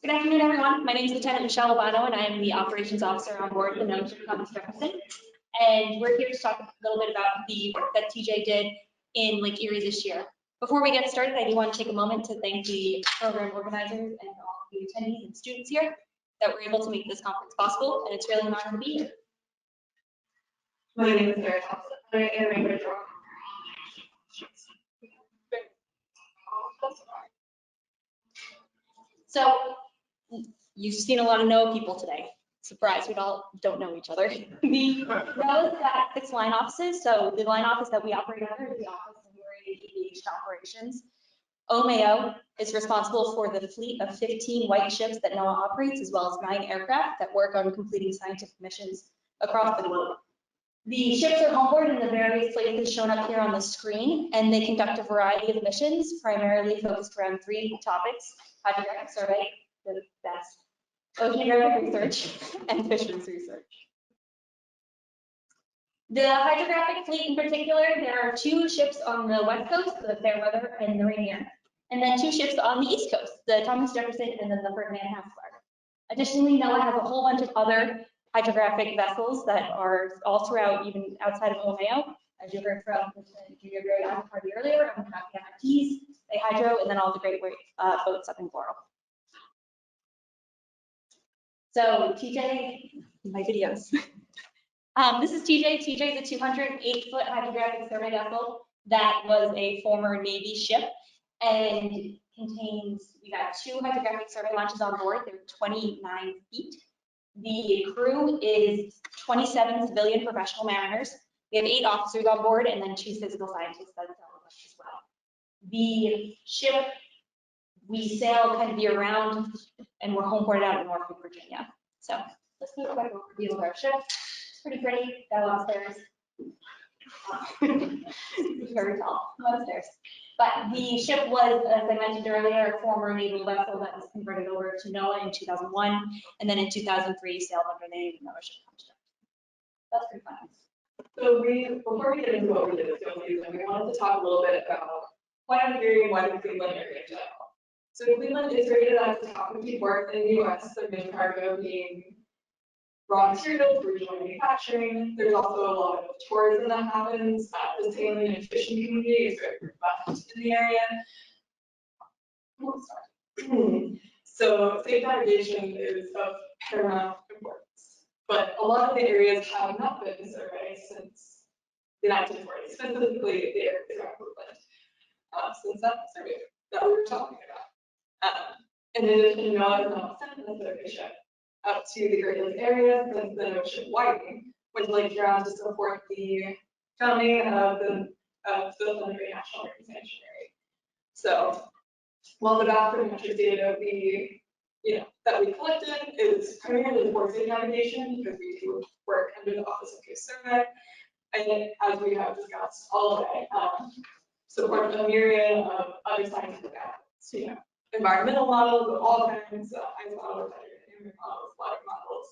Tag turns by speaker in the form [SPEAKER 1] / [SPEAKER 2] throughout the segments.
[SPEAKER 1] Good afternoon, everyone. My name is Lieutenant Michelle Levano, and I am the operations officer on board the Northwestern Jefferson. And we're here to talk a little bit about the work that TJ did in Lake Erie this year. Before we get started, I do want to take a moment to thank the program organizers and all the attendees and students here that were able to make this conference possible, and it's really an honor to be here.
[SPEAKER 2] My name is Sarah Thompson. I am a graduate.
[SPEAKER 1] So you've seen a lot of NOAA people today. Surprise, we all don't know each other. The NOAA's got 6 line offices. So the line office that we operate under is the Office of Marine Aviation Operations. OMAO is responsible for the fleet of 15 white ships that NOAA operates, as well as 9 aircraft that work on completing scientific missions across the globe. The ships are homeboard in the various places shown up here on the screen, and they conduct a variety of missions, primarily focused around 3 topics: hydrographic survey, the best, oceanographic research, and fisheries research. The hydrographic fleet in particular, there are 2 ships on the west coast, the Fairweather and the Rainier, and then 2 ships on the east coast, the Thompson, Jefferson, and then the Ferdinand Hassler. Additionally, NOAA has a whole bunch of other hydrographic vessels that are all throughout, even outside of OMAO. As you heard from Junior Gray party earlier, I'm happy to have Keys, Bay Hydro, and then all the great boats up in Floral. So TJ, my videos. This is TJ. TJ is a 208-foot hydrographic survey vessel that was a former Navy ship and contains, we got 2 hydrographic survey launches on board. They're 29 feet. The crew is 27 civilian professional mariners. We have 8 officers on board and then 2 physical scientists that sail with us as well. The ship, we sail kind of year round, and we're homeported out in Norfolk, Virginia. So let's do a quick overview of our ship. It's pretty pretty, got a lot of stairs. Very tall, a lot of stairs. But the ship was, as I mentioned earlier, a former naval vessel that was converted over to NOAA in 2001, and then in 2003 sailed under the name of NOAA Ship Construct. That's pretty fun.
[SPEAKER 2] So before we get into what we did this season, we wanted to talk a little bit about why I'm here and why the Cleveland area in general. So Cleveland is rated as the top 50 port in the U.S., their main cargo being raw materials, regional manufacturing. There's also a lot of tourism that happens. The sailing and fishing community is very robust in the area. So safe navigation is of paramount importance. But a lot of the areas have not been surveyed since the 1940s, specifically the areas around Cleveland, since that survey that we were talking about. In addition, NOAA has not sent a survey ship up to the Great Lakes area since the ocean widening, which laid ground to support the founding of the Thunder National Marine Sanctuary. So while the bathymetric data that we collected is primarily for safe navigation because we do work under the Office of Coast Survey, and as we have discussed all day, support a myriad of other scientific methods, environmental models of all kinds, ice models, models, water models,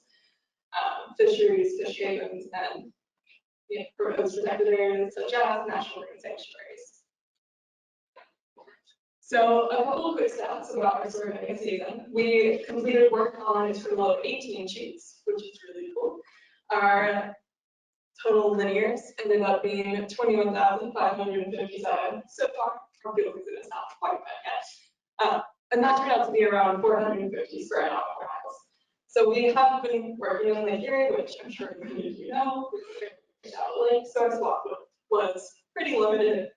[SPEAKER 2] fisheries, fish havens, and proposed protected areas such as national marine sanctuaries. So a couple of quick stats about our survey season. We completed work on a total of 18 sheets, which is really cool. Our total linears ended up being 21,557 so far. For people who it's not quite that yet. And that turned out to be around 450 square miles. So we have been working in Lake Erie, which I'm sure many of you know, Lake source swap was pretty limited,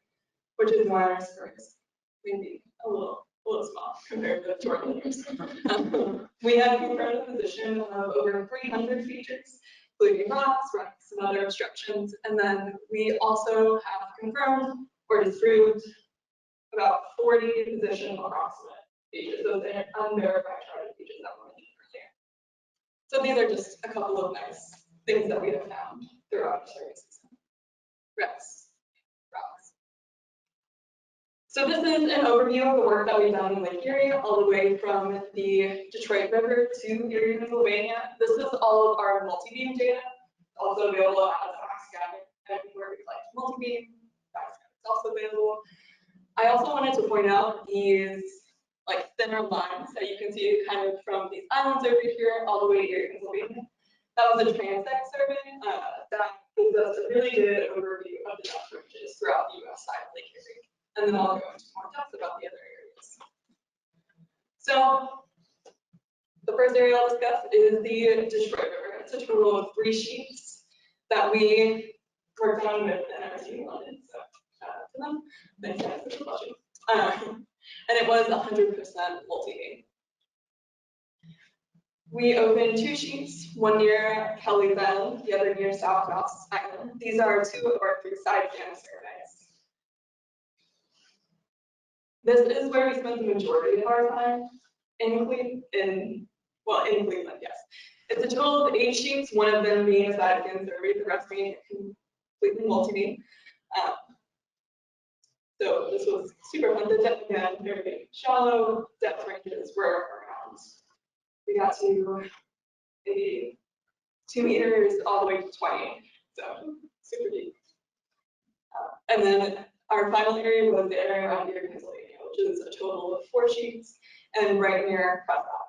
[SPEAKER 2] which is why our scores maybe a little small compared to our linears. We have confirmed a position of over 300 features, including rocks, and other obstructions, and then we also have confirmed or disproved about 40 position approximate features, those unverified charted features that were mentioned earlier. So these are just a couple of nice things that we have found throughout our survey system. Rocks. So this is an overview of the work that we've done in Lake Erie, all the way from the Detroit River to Erie, Pennsylvania. This is all of our multi-beam data, also available as backscatter anywhere we'd like multi-beam. Backscatter is also available. I also wanted to point out these like thinner lines that you can see kind of from these islands over here all the way here in Pennsylvania. That was a transect survey that gives us a really good overview of the depth ranges throughout the U.S. side of Lake Erie. And then I'll go into more depth about the other areas. So the first area I'll discuss is the Detroit River. It's a total of 3 sheets that we worked on with NRC in London. So shout out to them. Thanks guys for watching. And it was 100% multi-beam. We opened 2 sheets, one near Kelly's Island, the other near South Ross Island. These are 2 of our 3 side scan surveys. This is where we spent the majority of our time in Cleveland, yes. It's a total of 8 sheets, one of them being a side scan survey, the rest being completely multi-beam. So this was super fun. The depth, again, very shallow. Depth ranges were around, we got to maybe 2 meters all the way to 20. So super deep. And then our final area was the area around here in Pennsylvania, which is a total of 4 sheets and right near Prescott.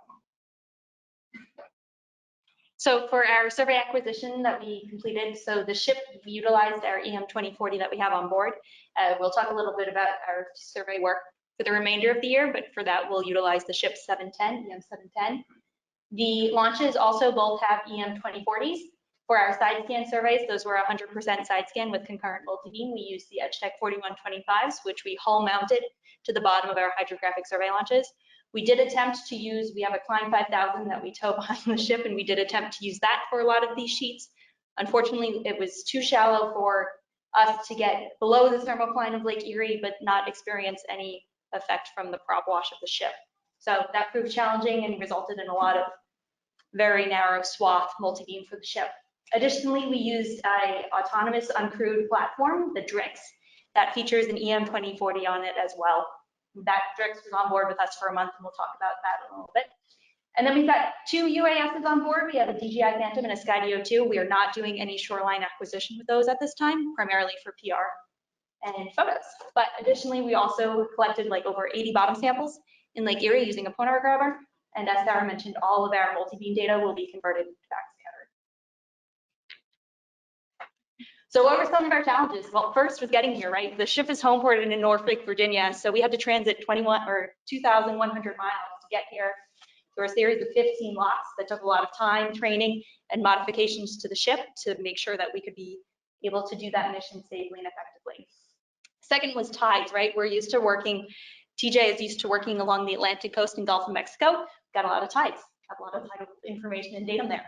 [SPEAKER 1] So for our survey acquisition that we completed, so the ship, we utilized our EM 2040 that we have on board. We'll talk a little bit about our survey work for the remainder of the year, but for that we'll utilize the ship 710, EM 710. The launches also both have EM 2040s. For our side scan surveys, those were 100% side scan with concurrent multi-beam. We used the EdgeTech 4125s, which we hull mounted to the bottom of our hydrographic survey launches. We did attempt to use, we have a Klein 5000 that we tow behind the ship, and we did attempt to use that for a lot of these sheets. Unfortunately, it was too shallow for us to get below the thermocline of Lake Erie, but not experience any effect from the prop wash of the ship. So that proved challenging and resulted in a lot of very narrow swath multi-beam for the ship. Additionally, we used an autonomous uncrewed platform, the DRIX, that features an EM 2040 on it as well. That DRIX was on board with us for a month, and we'll talk about that in a little bit. And then we've got 2 UASs on board. We have a DJI Phantom and a Skydio 2. We are not doing any shoreline acquisition with those at this time, primarily for PR and photos. But additionally, we also collected like over 80 bottom samples in Lake Erie using a polar grabber. And as Sarah mentioned, all of our multi-beam data will be converted to backscatter. So what were some of our challenges? Well, first was getting here, right? The ship is homeported in Norfolk, Virginia, so we had to transit 2,100 miles to get here. There were a series of 15 lots that took a lot of time, training, and modifications to the ship to make sure that we could be able to do that mission safely and effectively. Second was tides, right? We're used to working, TJ is used to working along the Atlantic coast and Gulf of Mexico. Got a lot of tides, have a lot of tidal information and datum there.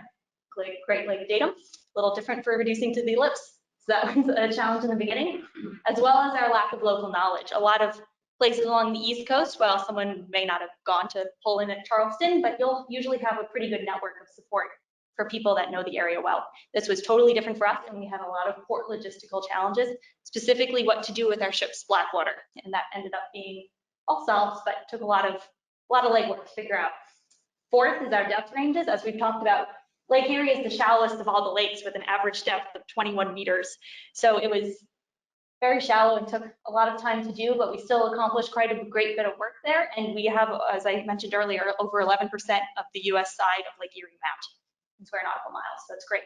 [SPEAKER 1] Great Lake datum, a little different for reducing to the ellipse. So that was a challenge in the beginning, as well as our lack of local knowledge. A lot of places along the East Coast, well, someone may not have gone to pull in at Charleston, but you'll usually have a pretty good network of support for people that know the area well. This was totally different for us, and we had a lot of port logistical challenges, specifically what to do with our ship's black water, and that ended up being all solved, but took a lot of legwork to figure out. Fourth is our depth ranges. As we've talked about, Lake Erie is the shallowest of all the lakes with an average depth of 21 meters. So it was very shallow and took a lot of time to do, but we still accomplished quite a great bit of work there. And we have, as I mentioned earlier, over 11% of the US side of Lake Erie mapped in square nautical miles. So that's great.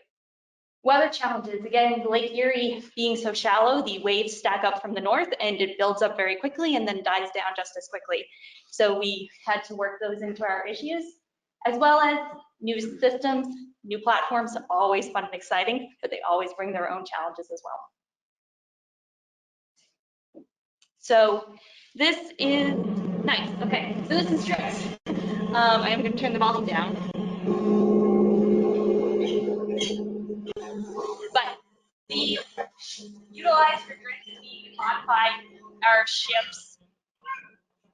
[SPEAKER 1] Weather challenges, again, Lake Erie being so shallow, the waves stack up from the north and it builds up very quickly and then dies down just as quickly. So we had to work those into our issues, as well as new systems, new platforms, always fun and exciting, but they always bring their own challenges as well. So this is nice. Okay, so this is DRIX. I am going to turn the volume down. But the utilized for DRIX, we modified our ships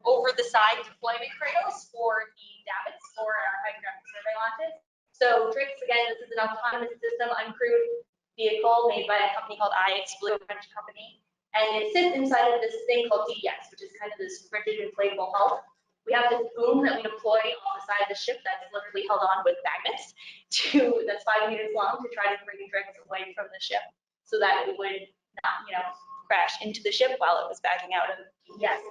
[SPEAKER 1] over the side deployment cradles for the davits for our hydrographic survey launches. So DRIX, again, this is an autonomous system, uncrewed vehicle made by a company called iExplode, a French company. And it sits inside of this thing called DDX, which is kind of this rigid inflatable hull. We have this boom that we deploy on the side of the ship that's literally held on with magnets that's 5 meters long to try to bring DRIX away from the ship so that it would not, crash into the ship while it was backing out of DDX.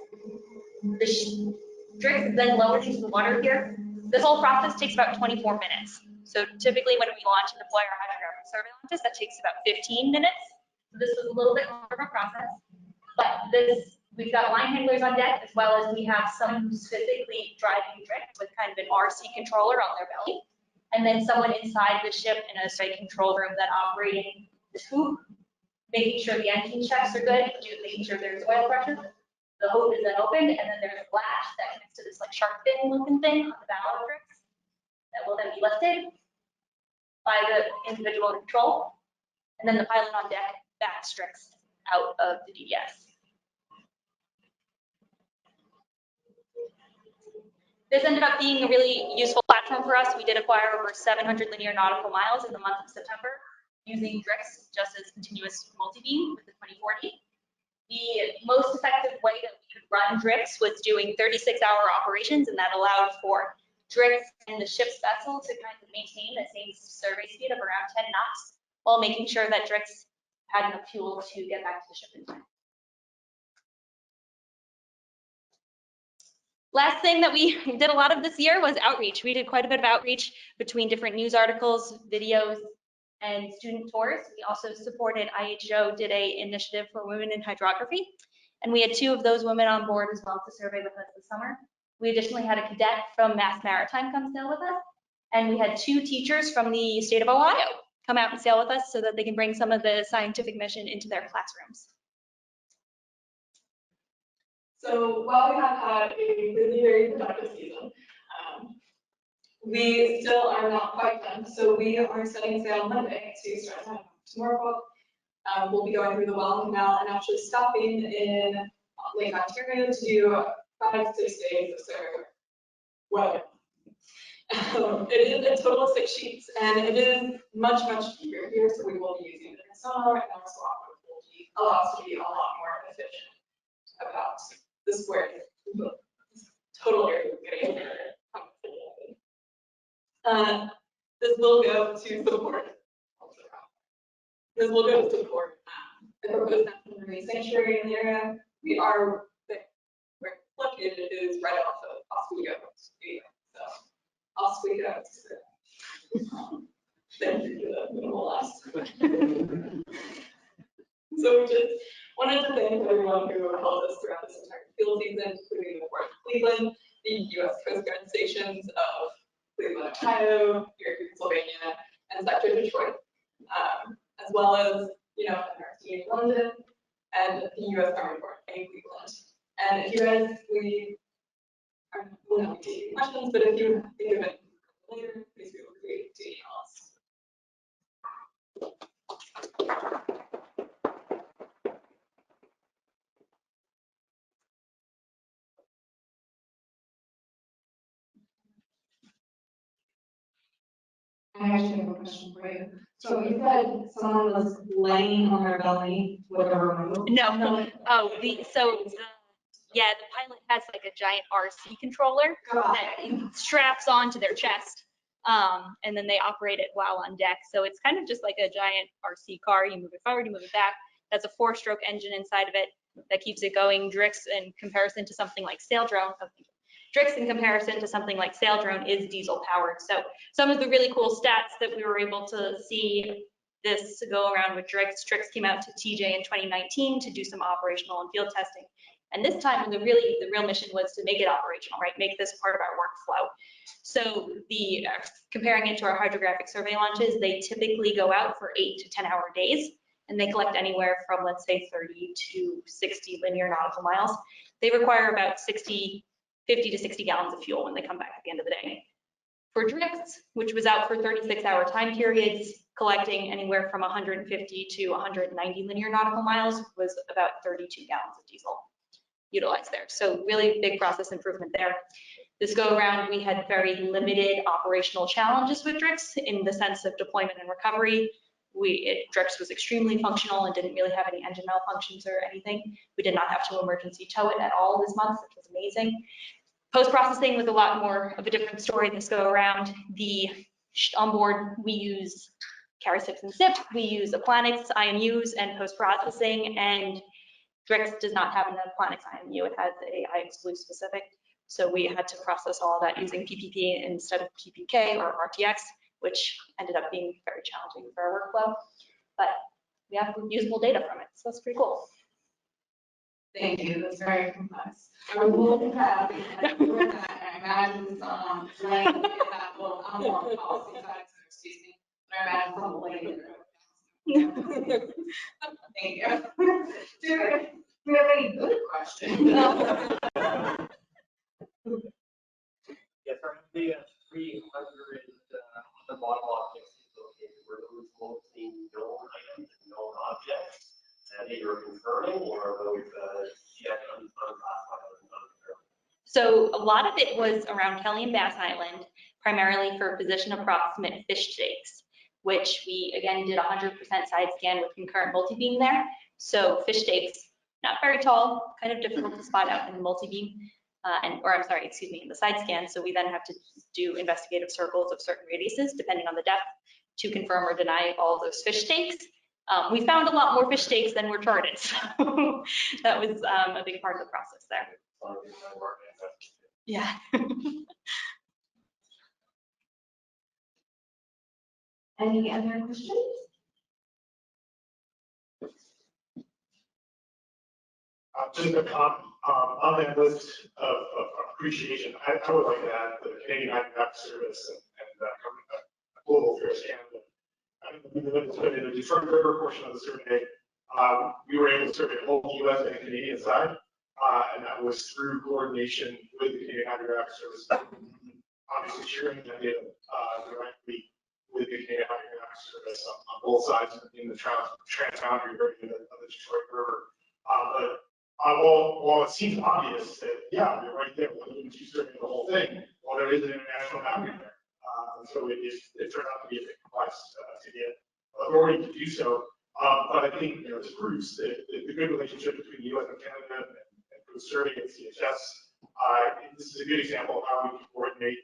[SPEAKER 1] Drix is then lowered into the water here. This whole process takes about 24 minutes. So typically when we launch and deploy our hydrographic survey launches, that takes about 15 minutes. So this is a little bit longer of a process. But we've got line handlers on deck, as well as we have some physically driving Drix with kind of an RC controller on their belly. And then someone inside the ship in a straight control room that operating the scoop, making sure the engine checks are good, making sure there's oil pressure. The hose is then opened, and then there's a latch that connects to this like shark fin looking thing on the bow of the Drix that will then be lifted by the individual in control. And then the pilot on deck backs Drix out of the DDS. This ended up being a really useful platform for us. We did acquire over 700 linear nautical miles in the month of September using Drix just as continuous multi-beam with the 2040. The most effective way that we could run Drix was doing 36-hour operations, and that allowed for Drix and the ship's vessel to kind of maintain the same survey speed of around 10 knots while making sure that Drix had enough fuel to get back to the ship in time. Last thing that we did a lot of this year was outreach. We did quite a bit of outreach between different news articles, videos, and student tours. We also supported IHO did a initiative for women in hydrography, and we had 2 of those women on board as well to survey with us this summer. We additionally had a cadet from Mass Maritime come sail with us, and we had 2 teachers from the state of Ohio come out and sail with us so that they can bring some of the scientific mission into their classrooms.
[SPEAKER 2] So while we have had a really very productive season, we still are not quite done. So we are setting sail Monday to start to tomorrow. We'll be going through the Welland Canal and actually stopping in Lake Ontario to do 5 to 6 days of survey. Well, it is a total of 6 sheets, and it is much, much deeper here. So we will be using different sonar, and also will allow us to be a lot more efficient about the square total area we're getting. This will go to support. This will go to support the proposed national marine sanctuary in the area. We are where located is right off of Oswego. So Oswego. Thank you for the minimal last. So we just wanted to thank everyone who helped us throughout this entire field season, including the Port of Cleveland, the U.S. Coast Guard stations of Cleveland, Ohio, here in Pennsylvania, and Sector Detroit, as well as, NRC in London and the U.S. Army Corps in Cleveland. And if you guys, we will not be taking questions, but if you think of it later, please feel free to email us.
[SPEAKER 3] I actually have a question for you. So you said someone was laying on their belly with a remote?
[SPEAKER 1] No. Oh, the pilot has like a giant RC controller that straps onto their chest, and then they operate it while on deck. So it's kind of just like a giant RC car. You move it forward, you move it back. That's a 4-stroke engine inside of it that keeps it going. Drix in comparison to something like Sail Drone. Drix in comparison to something like Sail Drone is diesel powered. So some of the really cool stats that we were able to see this go around with Drix. Drix came out to TJ in 2019 to do some operational and field testing. And this time the real mission was to make it operational, right? Make this part of our workflow. So comparing it to our hydrographic survey launches, they typically go out for 8 to 10 hour days, and they collect anywhere from, let's say, 30 to 60 linear nautical miles. They require about 50 to 60 gallons of fuel when they come back at the end of the day. For Drix, which was out for 36-hour time periods, collecting anywhere from 150 to 190 linear nautical miles, was about 32 gallons of diesel utilized there. So really big process improvement there. This go around, we had very limited operational challenges with Drix in the sense of deployment and recovery. Drix was extremely functional and didn't really have any engine malfunctions or anything. We did not have to emergency tow it at all this month, which was amazing. Post-processing was a lot more of a different story this go around. Onboard, we use Carry 6 and SIP, we use Applanix IMUs and post-processing, and Drix does not have an Applanix IMU, it has a iExclude specific. So we had to process all that using PPP instead of PPK or RTX, which ended up being very challenging for our workflow. But we have usable data from it, so that's pretty cool.
[SPEAKER 3] Thank you, that's very complex. I was looking at it, and doing that, and I imagine someone laying in that little, I'm on policy side, so excuse me, but I imagine someone laying in there. Thank you. Do we have any good questions?
[SPEAKER 4] Yes, sir. The 300 on the bottom objects is located where those mostly known items, known objects that you're confirming, or those yet unclassified and unconfirmed?
[SPEAKER 1] So a lot of it was around Kelly and Bass Island, primarily for position approximate fish stakes, which we again did 100% side scan with concurrent multi-beam there. So fish stakes, not very tall, kind of difficult to spot out in the multi-beam, in the side scan. So we then have to do investigative circles of certain radiuses, depending on the depth, to confirm or deny all those fish stakes. We found a lot more fish stakes than were charted, so that was a big part of the process there. Yeah.
[SPEAKER 3] Any other questions?
[SPEAKER 5] Just a comment on that list of appreciation. I would like to add the Canadian Hydrographic Service and Global Affairs Canada. In the Detroit River portion of the survey, we were able to survey the whole U.S. and Canadian side, and that was through coordination with the Canadian Hydrographic Service. Obviously, sharing that data directly with the Canadian Hydrographic Service on both sides in the trans-boundary area of the Detroit River. While it seems obvious that, yeah, you're right there, why wouldn't you survey the whole thing? Well, there is an international boundary there. So it turned out to be a bit complex to get authority to do so. But I think, this proves the good relationship between the U.S. and Canada and for the survey and CHS. This is a good example of how we can coordinate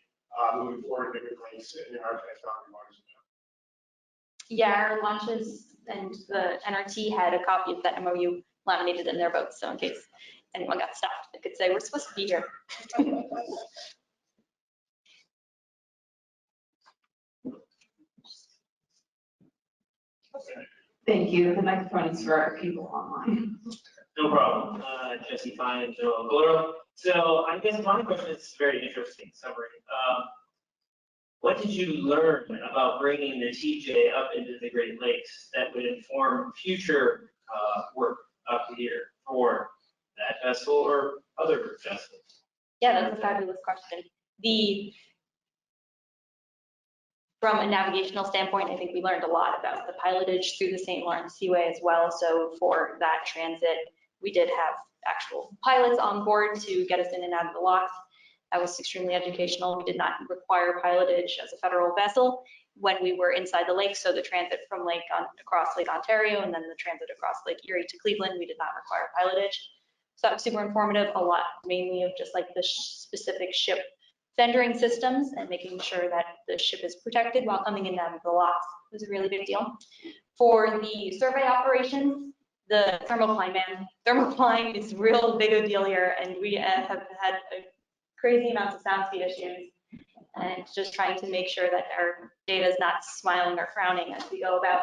[SPEAKER 5] moving forward in a good place in our trans-boundary waters.
[SPEAKER 1] Yeah, our launches and the NRT had a copy of that MOU laminated in their boats, so in case anyone got stopped, they could say, we're supposed to be here.
[SPEAKER 3] Thank you. The microphone is for our people online.
[SPEAKER 4] No problem. Jesse Fine and Joe Goro. So I guess my question is a very interesting summary. What did you learn about bringing the TJ up into the Great Lakes that would inform future work up here for that vessel or other vessels?
[SPEAKER 1] Yeah, that's a fabulous question. From a navigational standpoint, I think we learned a lot about the pilotage through the St. Lawrence Seaway as well. So for that transit, we did have actual pilots on board to get us in and out of the locks. That was extremely educational. We did not require pilotage as a federal vessel when we were inside the lake. So the transit from across Lake Ontario and then the transit across Lake Erie to Cleveland, we did not require pilotage. So that was super informative, a lot mainly of just like the specific ship fendering systems and making sure that the ship is protected while coming in and out of the locks was a really big deal. For the survey operations, the thermocline is real big a deal here, and we have had crazy amounts of sound speed issues, and just trying to make sure that our data is not smiling or frowning as we go about,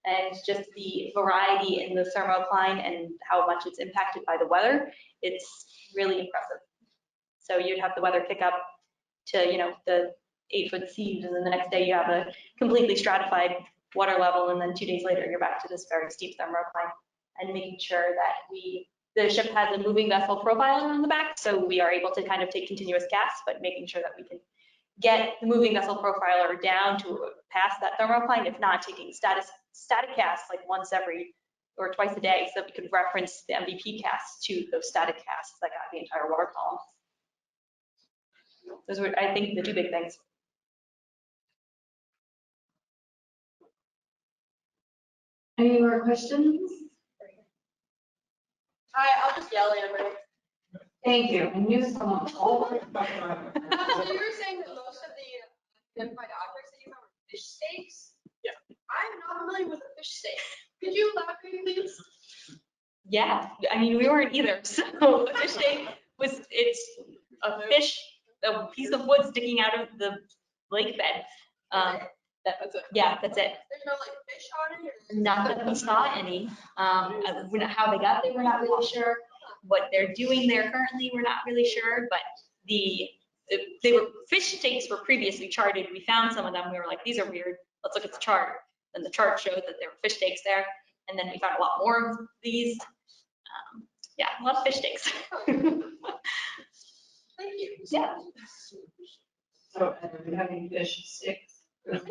[SPEAKER 1] and just the variety in the thermocline and how much it's impacted by the weather, it's really impressive. So you'd have the weather pick up to, the 8-foot seas, and then the next day you have a completely stratified water level, and then 2 days later you're back to this very steep thermocline, and making sure that the ship has a moving vessel profiler on the back, so we are able to kind of take continuous casts, but making sure that we can get the moving vessel profiler down to past that thermocline, if not taking static casts like once every or twice a day, so that we could reference the MVP casts to those static casts that got the entire water column. Those were, I think, the two big things.
[SPEAKER 3] Any more questions?
[SPEAKER 6] Hi, I'll just yell at everybody.
[SPEAKER 3] Thank you. I knew someone.
[SPEAKER 6] So you were saying that most of the identified objects that you found were fish steaks?
[SPEAKER 2] Yeah.
[SPEAKER 6] I'm not familiar with a fish steak. Could you elaborate, please?
[SPEAKER 1] Yeah, I mean, we weren't either. So a fish steak it's a fish, a piece of wood sticking out of the lake bed.
[SPEAKER 2] That's it.
[SPEAKER 1] Yeah, that's it.
[SPEAKER 6] There's no like fish on it? or-
[SPEAKER 1] Not that we saw any. How they got there, we're not really sure. What they're doing there currently, we're not really sure, but fish steaks were previously charted. We found some of them. We were like, these are weird. Let's look at the chart. And the chart showed that there were fish steaks there. And then we found a lot more of these. Yeah, a lot of fish steaks.
[SPEAKER 6] Thank you.
[SPEAKER 1] Yeah.
[SPEAKER 3] So, are we having fish sticks?
[SPEAKER 7] Is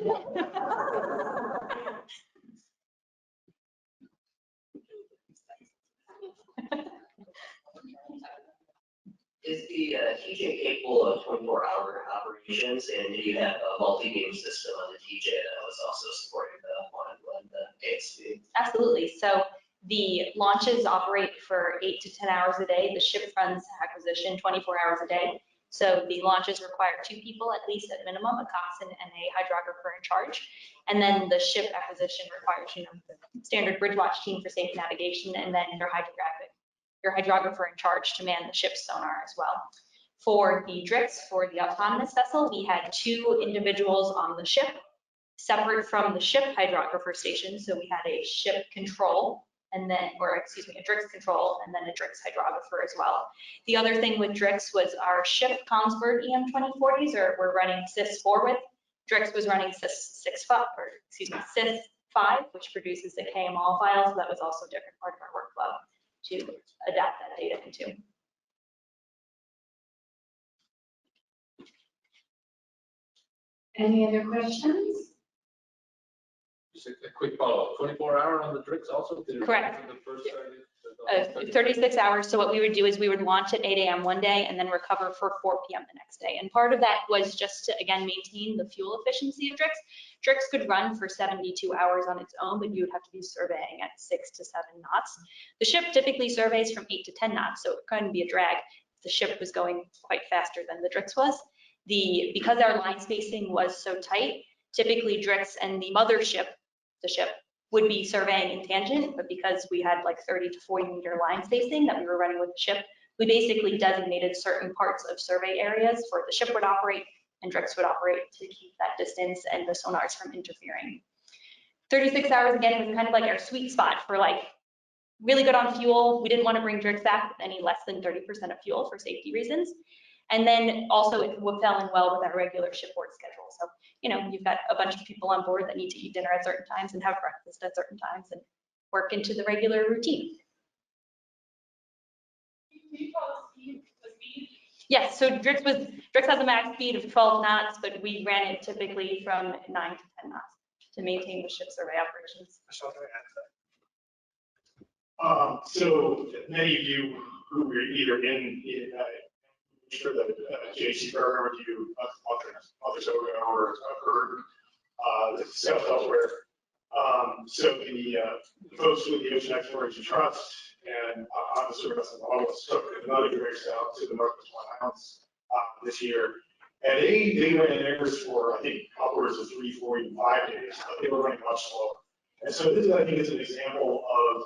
[SPEAKER 7] the TJ capable of 24-hour operations, and do you have a multi-beam system on the TJ that was also supporting the one and the ASB?
[SPEAKER 1] Absolutely. So the launches operate for 8 to 10 hours a day. The ship runs acquisition 24 hours a day. So the launches require 2 people at least at minimum, a coxswain and a hydrographer in charge. And then the ship acquisition requires, the standard bridge watch team for safe navigation, and then your hydrographer in charge to man the ship's sonar as well. For the DRIX, for the autonomous vessel, we had 2 individuals on the ship, separate from the ship hydrographer station. So we had a ship control, and then, a DRIX control, and then a DRIX hydrographer as well. The other thing with DRIX was our ship Kongsberg EM2040s, we're running SIS-4 with. DRIX was running SIS-5, which produces the KML file, so that was also a different part of our workflow to adapt that data into.
[SPEAKER 3] Any other questions?
[SPEAKER 8] Just a quick follow-up, 24-hour on the DRIX also?
[SPEAKER 1] Correct.
[SPEAKER 8] The first 30?
[SPEAKER 1] 36 hours. So what we would do is we would launch at 8 a.m. one day and then recover for 4 p.m. the next day. And part of that was just to, again, maintain the fuel efficiency of DRIX. DRIX could run for 72 hours on its own, but you would have to be surveying at 6 to 7 knots. The ship typically surveys from 8 to 10 knots, so it couldn't be a drag. The ship was going quite faster than the DRIX was. Because our line spacing was so tight, typically DRIX and the mothership, the ship, would be surveying in tangent, but because we had like 30 to 40 meter line spacing that we were running with the ship, we basically designated certain parts of survey areas for the ship would operate and DRIX would operate to keep that distance and the sonars from interfering. 36 hours again was kind of like our sweet spot for like really good on fuel. We didn't want to bring DRIX back with any less than 30% of fuel for safety reasons. And then also it fell in well with our regular shipboard schedule. So, you've got a bunch of people on board that need to eat dinner at certain times and have breakfast at certain times and work into the regular routine. Yes, so DRIX has a max speed of 12 knots, but we ran it typically from 9 to 10 knots to maintain the ship survey operations.
[SPEAKER 5] So many of you who were either in sure the JC program review others or heard the stuff elsewhere. So the folks with the Ocean Exploration Trust and on the service almost took another DRIX out to the Northwest Islands this year. And they ran theirs for, I think, upwards of 3, 4, even 5 days, but they were running much slower. And so this, I think, is an example of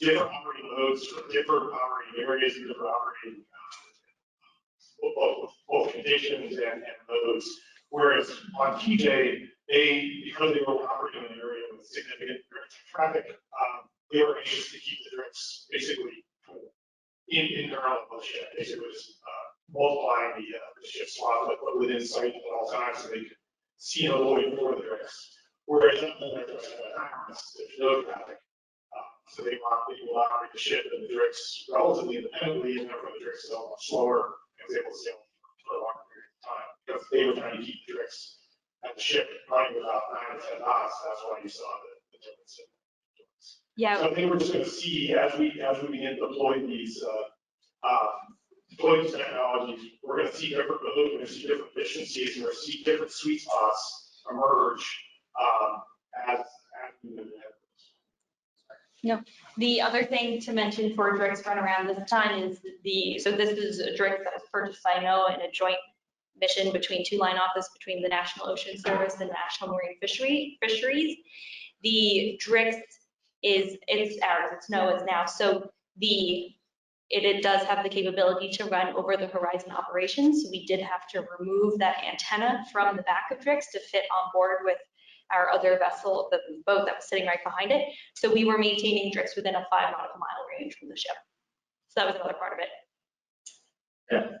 [SPEAKER 5] different operating modes for different operating areas and different operating both conditions and modes. Whereas on TJ, because they were operating in an area with significant traffic, they were able to keep the DRIX basically in parallel with the ship. Basically, just multiplying the ship slot within sight at all times so they could see and avoid for the DRIX. Whereas there's no traffic. So they will operate the ship and the DRIX relatively independently, and therefore the DRIX is much slower and was able to sail for a longer period of time. Because they were trying to keep the DRIX at the ship running about 9 to 10 knots. That's why you saw the difference in DRIX.
[SPEAKER 1] Yeah.
[SPEAKER 5] So I think we're just going to see as we begin to deploy these technologies, we're going to see different modes, we're going to see different efficiencies, and we're going to see different sweet spots emerge as we move ahead.
[SPEAKER 1] No. The other thing to mention for DRIX run around this time is so this is a DRIX that was purchased by NOAA in a joint mission between 2 line office between the National Ocean Service and National Marine Fisheries. The DRIX it's ours, it's NOAA's now. So the It does have the capability to run over the horizon operations. We did have to remove that antenna from the back of Drix to fit on board with our other vessel, the boat that was sitting right behind it. So we were maintaining Drix within a 5 nautical mile range from the ship. So that was another part of it.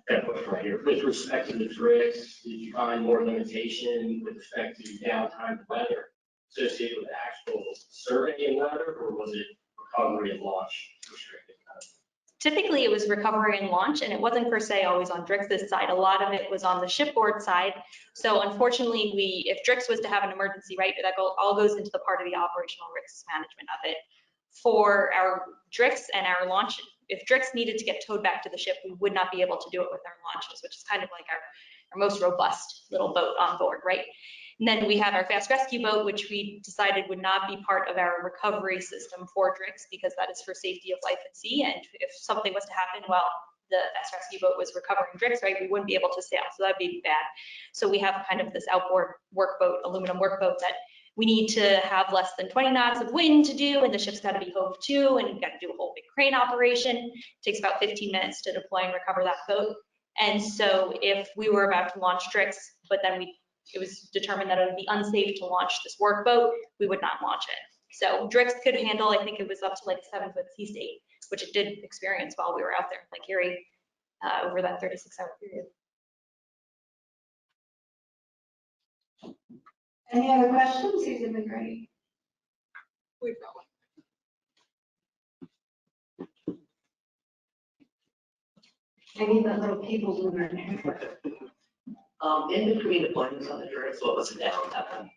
[SPEAKER 9] That question right here. With respect to the Drix, did you find more limitation with respect to downtime and weather associated with the actual survey and weather, or was it recovery and launch restricted?
[SPEAKER 1] Typically, it was recovery and launch, and it wasn't per se always on Drix's side. A lot of it was on the shipboard side. So unfortunately, if Drix was to have an emergency, right, that all goes into the part of the operational risk management of it. For our Drix and our launch, if Drix needed to get towed back to the ship, we would not be able to do it with our launches, which is kind of like our most robust little boat on board, right? And then we have our fast rescue boat, which we decided would not be part of our recovery system for Drix because that is for safety of life at sea. And if something was to happen while the fast rescue boat was recovering Drix, right, we wouldn't be able to sail. So that'd be bad. So we have kind of this outboard workboat, aluminum workboat that we need to have less than 20 knots of wind to do, and the ship's got to be hove to, and you've got to do a whole big crane operation. It takes about 15 minutes to deploy and recover that boat. And so if we were about to launch Drix, but then it was determined that it would be unsafe to launch this workboat, we would not launch it. So Drix could handle, I think it was up to like 7-foot sea state, which it did experience while we were out there, like Erie, over that 36-hour period.
[SPEAKER 3] Any other questions? These have been great.
[SPEAKER 2] We've got one.
[SPEAKER 3] I need that little people mover.
[SPEAKER 7] In between deployments on the Drix, what was the downtime?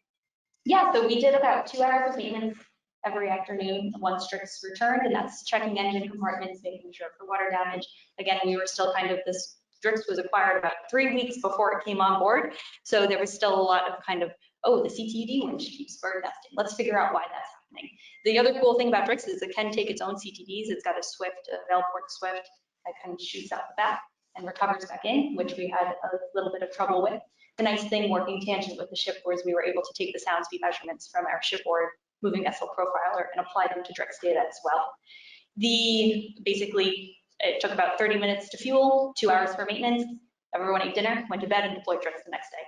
[SPEAKER 1] Yeah, so we did about 2 hours of maintenance every afternoon once Drix returned, and that's checking engine compartments, making sure for water damage. Again, we were still kind of this, Drix was acquired about 3 weeks before it came on board. So there was still a lot of kind of, oh, the CTD winch keeps bird nesting. Let's figure out why that's happening. The other cool thing about Drix is it can take its own CTDs. It's got a Swift, a Valport Swift that kind of shoots out the back and recovers back in, which we had a little bit of trouble with. The nice thing working tangent with the shipboard is we were able to take the sound speed measurements from our shipboard moving vessel profiler and apply them to Drix data as well. Basically, it took about 30 minutes to fuel, 2 hours for maintenance. Everyone ate dinner, went to bed, and deployed Drix the next day.